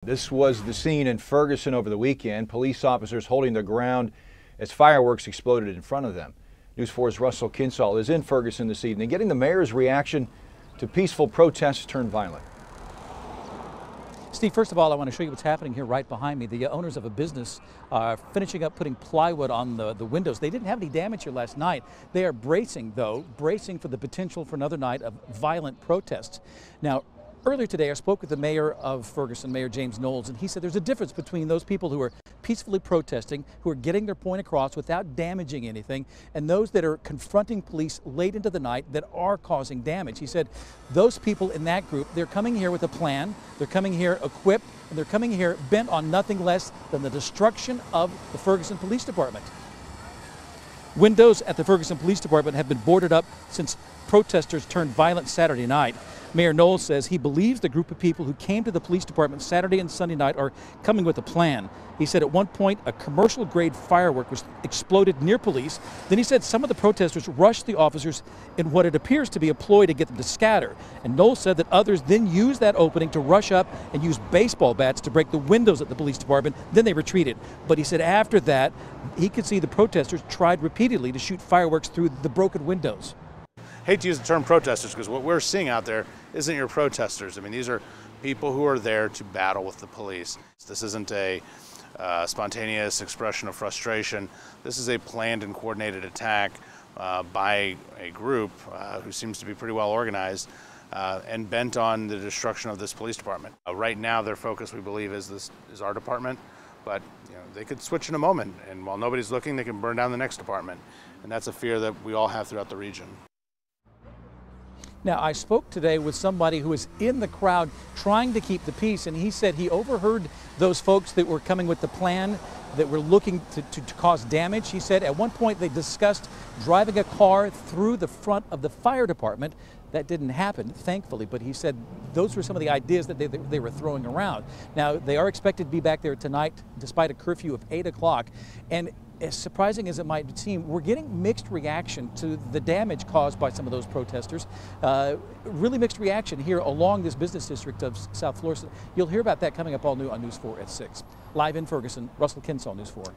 This was the scene in Ferguson over the weekend. Police officers holding their ground as fireworks exploded in front of them. News 4's Russell Kinsall is in Ferguson this evening, getting the mayor's reaction to peaceful protests turned violent. Steve, first of all, I want to show you what's happening here right behind me. The owners of a business are finishing up putting plywood on the windows. They didn't have any damage here last night. They are bracing for the potential for another night of violent protests. Now, earlier today, I spoke with the mayor of Ferguson, Mayor James Knowles, and he said there's a difference between those people who are peacefully protesting, who are getting their point across without damaging anything, and those that are confronting police late into the night that are causing damage. He said those people in that group, they're coming here with a plan, they're coming here equipped, and they're coming here bent on nothing less than the destruction of the Ferguson Police Department. Windows at the Ferguson Police Department have been boarded up since protesters turned violent Saturday night. Mayor Knowles says he believes the group of people who came to the police department Saturday and Sunday night are coming with a plan. He said at one point a commercial-grade firework was exploded near police. Then he said some of the protesters rushed the officers in what it appears to be a ploy to get them to scatter. And Knowles said that others then used that opening to rush up and use baseball bats to break the windows at the police department. Then they retreated. But he said after that, he could see the protesters tried repeatedly to shoot fireworks through the broken windows. Hate to use the term protesters because what we're seeing out there isn't your protesters. I mean, these are people who are there to battle with the police. This isn't a spontaneous expression of frustration. This is a planned and coordinated attack by a group who seems to be pretty well organized and bent on the destruction of this police department. Right now, their focus, we believe, is our department, but they could switch in a moment, and while nobody's looking, they can burn down the next department, and that's a fear that we all have throughout the region. Now, I spoke today with somebody who was in the crowd trying to keep the peace, and he said he overheard those folks that were coming with the plan that were looking to cause damage. He said at one point they discussed driving a car through the front of the fire department. That didn't happen, thankfully, but he said those were some of the ideas that they were throwing around. Now, they are expected to be back there tonight despite a curfew of 8 o'clock. And as surprising as it might seem, we're getting mixed reaction to the damage caused by some of those protesters. Really mixed reaction here along this business district of South Florissant. You'll hear about that coming up all new on News 4 at 6. Live in Ferguson, Russell Kinsall, News 4.